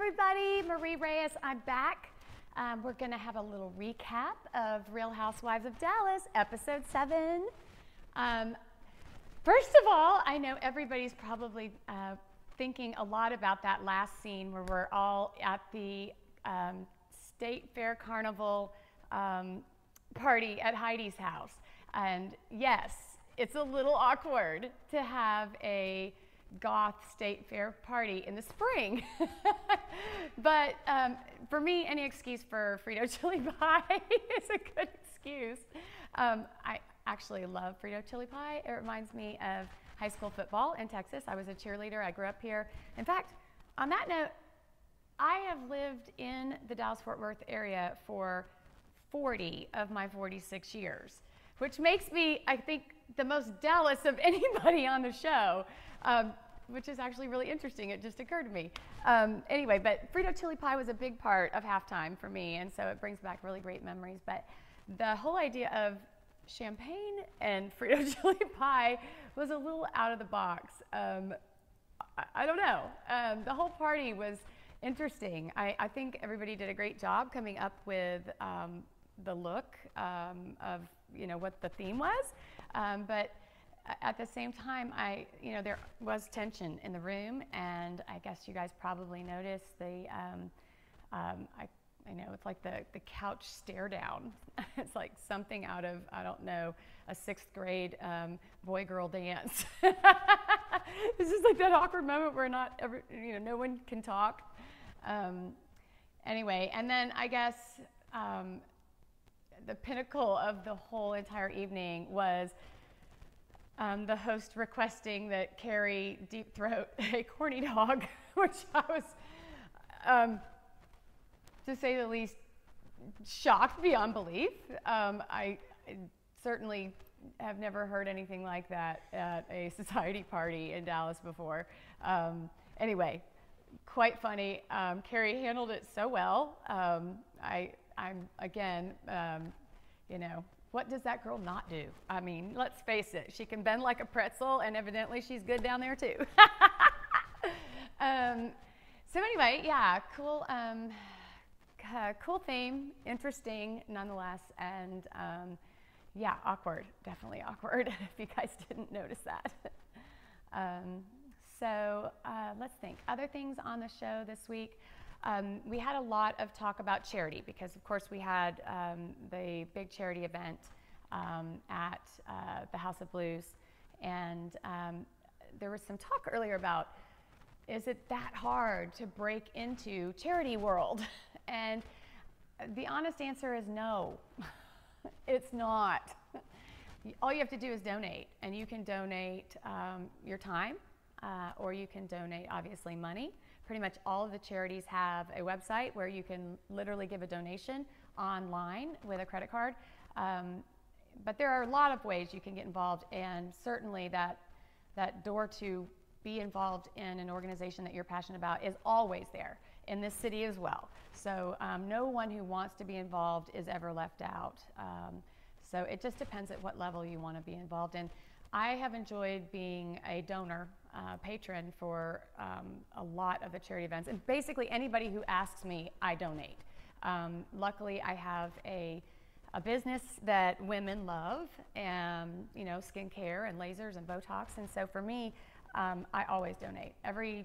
everybody, Marie Reyes, I'm back. We're going to have a little recap of Real Housewives of Dallas, episode 7. First of all, I know everybody's probably thinking a lot about that last scene where we're all at the State Fair Carnival party at Heidi's house. And yes, it's a little awkward to have a goth State Fair party in the spring. But for me, any excuse for Frito chili pie is a good excuse. I actually love Frito chili pie. It reminds me of high school football in Texas. I was a cheerleader. I grew up here. In fact, on that note, I have lived in the Dallas-Fort Worth area for 40 of my 46 years, which makes me, I think, the most Dallas of anybody on the show, which is actually really interesting. It just occurred to me. Anyway, but Frito chili pie was a big part of halftime for me, and so it brings back really great memories. But the whole idea of champagne and Frito chili pie was a little out of the box. I don't know. The whole party was interesting. I think everybody did a great job coming up with the look of what the theme was, but at the same time, there was tension in the room, and I guess you guys probably noticed I know it's like the couch stare down. It's like something out of, I don't know, a 6th grade boy-girl dance. It's just like that awkward moment where no one can talk. Anyway, and then I guess the pinnacle of the whole entire evening was the host requesting that Carrie deep throat a corny dog, which I was, to say the least, shocked beyond belief. I certainly have never heard anything like that at a society party in Dallas before. Anyway, quite funny. Carrie handled it so well. I'm again, what does that girl not do? I mean, let's face it. She can bend like a pretzel, and evidently she's good down there too. So anyway, yeah, cool theme, interesting nonetheless, and yeah, awkward, definitely awkward, if you guys didn't notice that. So let's think. Other things on the show this week. We had a lot of talk about charity because, of course, we had the big charity event at the House of Blues, and there was some talk earlier about, is it that hard to break into charity world? And the honest answer is no, it's not. All you have to do is donate, and you can donate your time, or you can donate, obviously, money. Pretty much all of the charities have a website where you can literally give a donation online with a credit card. But there are a lot of ways you can get involved, and certainly that door to be involved in an organization that you're passionate about is always there in this city as well. So no one who wants to be involved is ever left out. So it just depends at what level you want to be involved in. I have enjoyed being a donor, patron for a lot of the charity events, and basically anybody who asks me, I donate. Luckily, I have a business that women love, and skincare and lasers and Botox, and so for me, I always donate. Every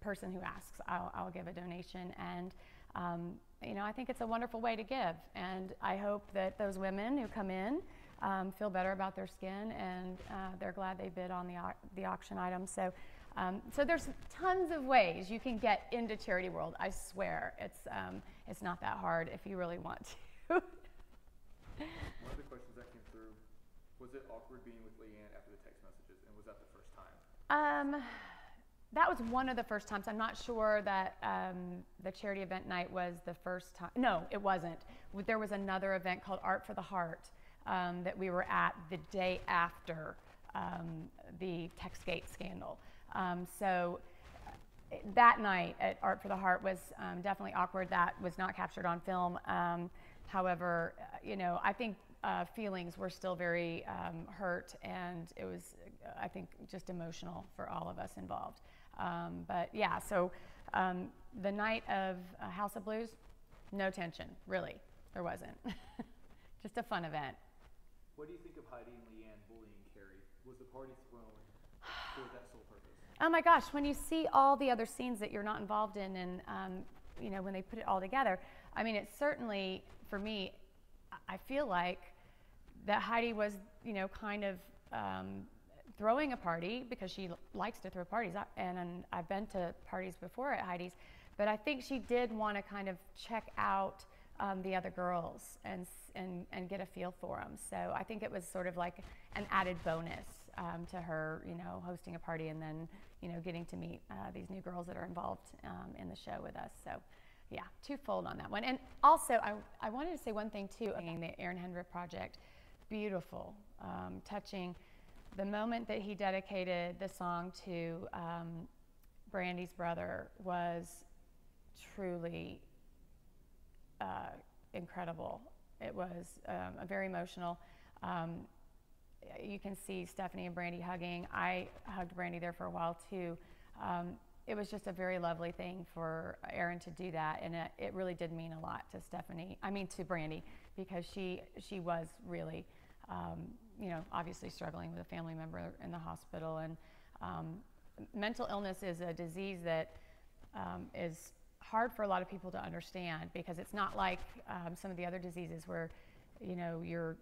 person who asks, I'll give a donation, and I think it's a wonderful way to give, and I hope that those women who come in feel better about their skin, and they're glad they bid on the auction item. So there's tons of ways you can get into charity world. I swear, it's not that hard if you really want to. One of the questions that came through, was it awkward being with Leanne after the text messages, and was that the first time? That was one of the first times. I'm not sure that the charity event night was the first time. No, it wasn't. There was another event called Art for the Heart that we were at the day after the TextGate scandal. So that night at Art for the Heart was definitely awkward. That was not captured on film. However, I think feelings were still very hurt, and it was, I think, just emotional for all of us involved. But yeah, so The night of House of Blues, no tension, really. There wasn't. Just a fun event. What do you think of Heidi and Leanne bullying Carrie? Was the party thrown for that sole purpose? Oh my gosh, when you see all the other scenes that you're not involved in and, when they put it all together, I mean, it's certainly, for me, I feel like that Heidi was, kind of throwing a party because she likes to throw parties. And I've been to parties before at Heidi's, but I think she did want to kind of check out the other girls and get a feel for them. So I think it was sort of like an added bonus to her, hosting a party and then, getting to meet these new girls that are involved in the show with us. So yeah, twofold on that one. And also, I wanted to say one thing too, the Aaron Hendrick project, beautiful, touching. The moment that he dedicated the song to Brandy's brother was truly incredible. It was very emotional. You can see Stephanie and Brandy hugging. I hugged Brandy there for a while too. It was just a very lovely thing for Aaron to do that, and it really did mean a lot to to Brandy, because she was really, obviously struggling with a family member in the hospital, and mental illness is a disease that is hard for a lot of people to understand, because it's not like some of the other diseases where, you're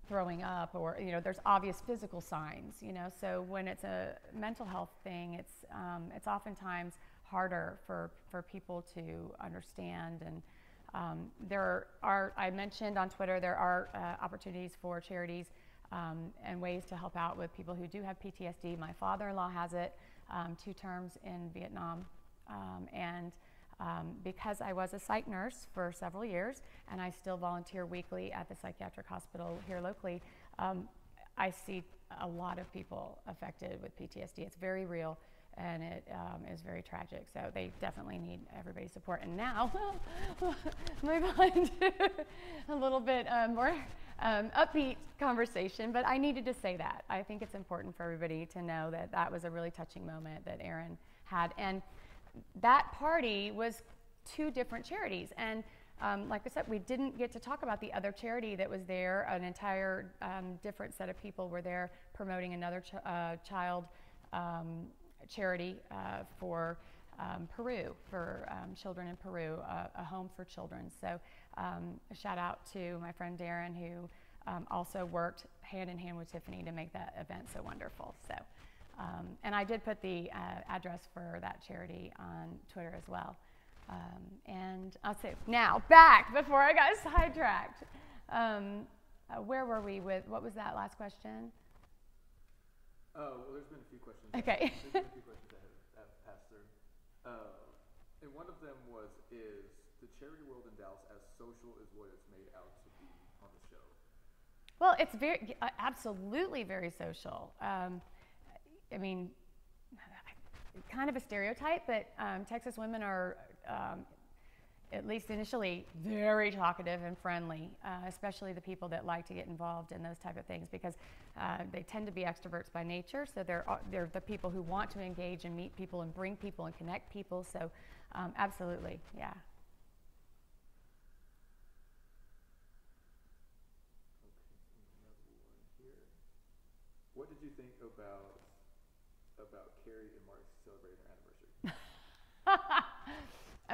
throwing up or, there's obvious physical signs, so when it's a mental health thing, it's oftentimes harder for people to understand. And I mentioned on Twitter, there are opportunities for charities and ways to help out with people who do have PTSD. My father-in-law has it, 2 terms in Vietnam, and because I was a psych nurse for several years and I still volunteer weekly at the psychiatric hospital here locally, I see a lot of people affected with PTSD. It's very real, and it is very tragic. So they definitely need everybody's support. And now, move on to a little bit more upbeat conversation, but I needed to say that. I think it's important for everybody to know that that was a really touching moment that Aaron had. And that party was 2 different charities, and like I said, we didn't get to talk about the other charity that was there. An entire different set of people were there promoting another child charity for Peru, for children in Peru, a home for children. So a shout out to my friend Darren, who also worked hand in hand with Tiffany to make that event so wonderful. So. And I did put the address for that charity on Twitter as well. And I'll say, now back before I got sidetracked. Where were we with, what was that last question? Well, there's been a few questions. Okay. There's been a few questions that have passed through. And one of them is the charity world in Dallas as social as what it's made out to be on the show? Well, it's absolutely very social. I mean, kind of a stereotype, but Texas women are, at least initially, very talkative and friendly, especially the people that like to get involved in those type of things, because they tend to be extroverts by nature. So they're the people who want to engage and meet people and bring people and connect people. So absolutely, yeah. Okay, another one here. What did you think about Carrie and Mark celebrating their anniversary?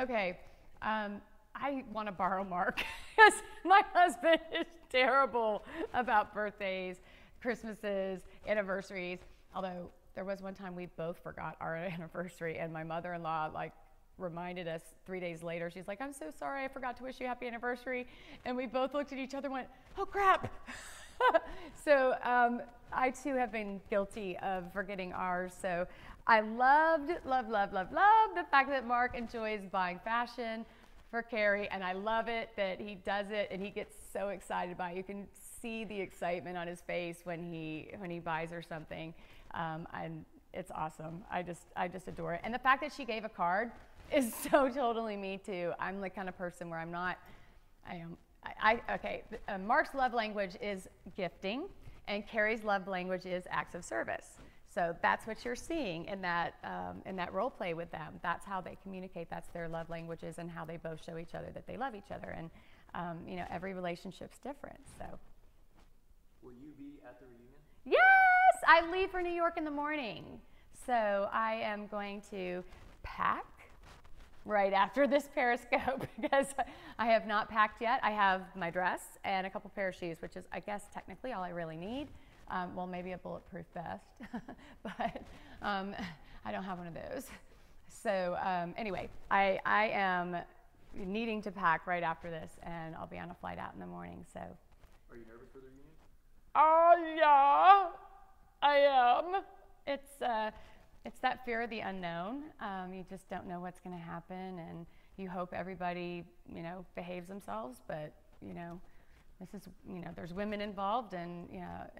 Okay, I want to borrow Mark, because my husband is terrible about birthdays, Christmases, anniversaries. Although there was one time we both forgot our anniversary, and my mother-in-law reminded us 3 days later. She's like, "I'm so sorry, I forgot to wish you happy anniversary." And we both looked at each other and went, "Oh crap." So I too have been guilty of forgetting ours. So I love the fact that Mark enjoys buying fashion for Carrie, and I love it that he does it and he gets so excited by it. You can see the excitement on his face when he buys her something, and it's awesome. I just adore it. And the fact that she gave a card is so totally me too. I'm the kind of person where Mark's love language is gifting, and Carrie's love language is acts of service. So that's what you're seeing in that role play with them. That's how they communicate. That's their love languages and how they both show each other that they love each other. And, every relationship's different, so. Will you be at the reunion? Yes! I leave for New York in the morning. So I am going to pack right after this Periscope because I have not packed yet. I have my dress and a couple pair of shoes, which is, I guess, technically all I really need. Well, maybe a bulletproof vest, but I don't have one of those. So anyway, I am needing to pack right after this, and I'll be on a flight out in the morning. So. Are you nervous for the reunion? Oh yeah, I am. It's that fear of the unknown. You just don't know what's going to happen, and you hope everybody, behaves themselves. But this is, there's women involved, and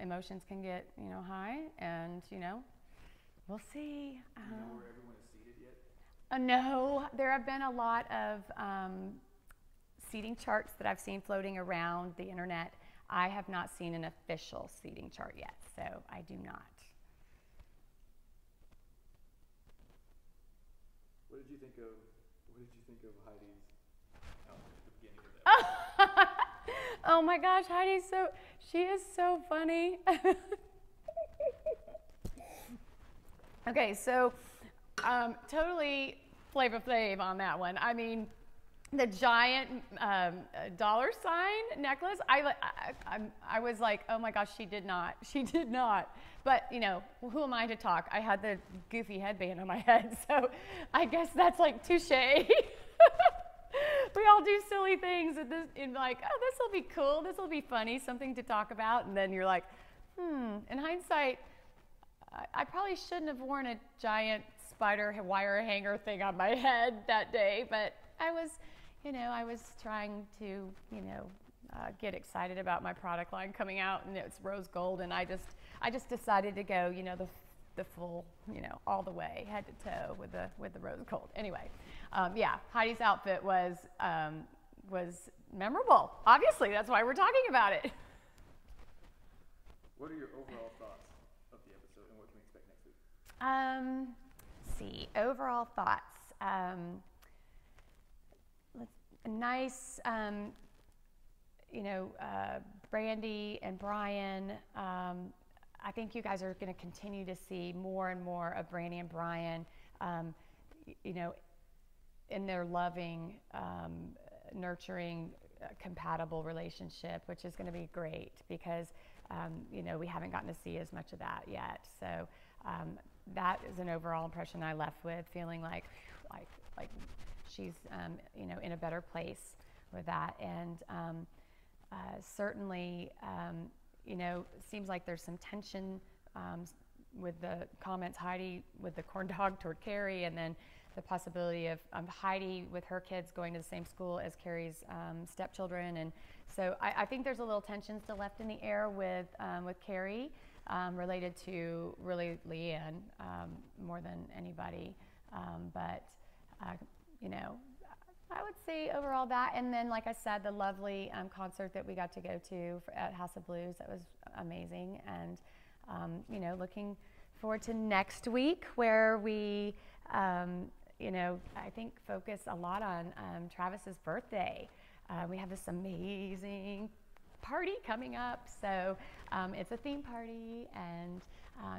emotions can get, high, and we'll see. Do you know where everyone is seated yet? No, there have been a lot of seating charts that I've seen floating around the internet. I have not seen an official seating chart yet, so I do not. What did you think of Heidi's outfit at the beginning of that? Oh my gosh, she is so funny. Okay, so totally Flavor Flav on that one. I mean, the giant dollar sign necklace, I was like, oh my gosh, she did not. But, who am I to talk? I had the goofy headband on my head, so I guess that's like touche. We all do silly things in like, oh, this will be cool, this will be funny, something to talk about, and then you're like, in hindsight, I probably shouldn't have worn a giant spider wire hanger thing on my head that day, but I was trying to, get excited about my product line coming out, and it's rose gold, and I just decided to go, the full, all the way, head to toe with the rose gold. Anyway, yeah, Heidi's outfit was memorable. Obviously, that's why we're talking about it. What are your overall thoughts of the episode, and what can we expect next week? Let's see, overall thoughts. Nice, Brandy and Brian. I think you guys are going to continue to see more and more of Brandy and Brian, in their loving, nurturing, compatible relationship, which is going to be great because, we haven't gotten to see as much of that yet. So that is an overall impression I left with, feeling like she's, in a better place with that. And certainly, seems like there's some tension with the comments, Heidi with the corn dog toward Carrie, and then the possibility of Heidi with her kids going to the same school as Carrie's stepchildren. And so I think there's a little tension still left in the air with Carrie, related to really Leanne more than anybody. But I would say overall that, and then like I said, the lovely concert that we got to go to at House of Blues, that was amazing. And looking forward to next week, where we I think focus a lot on Travis's birthday. We have this amazing party coming up, so it's a theme party, and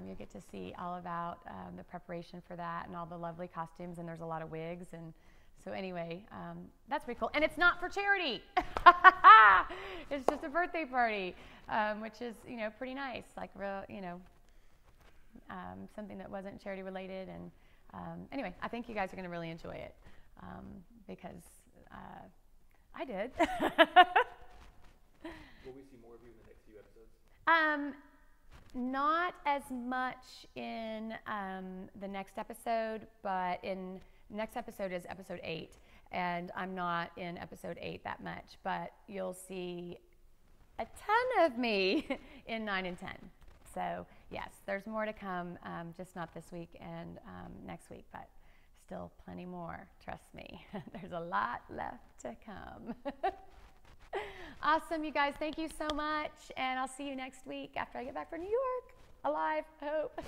you'll get to see all about the preparation for that and all the lovely costumes, and there's a lot of wigs. And so anyway, that's pretty cool. And it's not for charity. It's just a birthday party, which is, pretty nice, like real, something that wasn't charity related. And anyway, I think you guys are going to really enjoy it because I did. Will we see more of you in the next few episodes? Not as much in the next episode, but in next episode is episode 8, and I'm not in episode 8 that much, but you'll see a ton of me in 9 and 10. So yes, there's more to come, just not this week and next week, but still plenty more, trust me. There's a lot left to come. Awesome, you guys, thank you so much, and I'll see you next week after I get back from New York. alive, hope.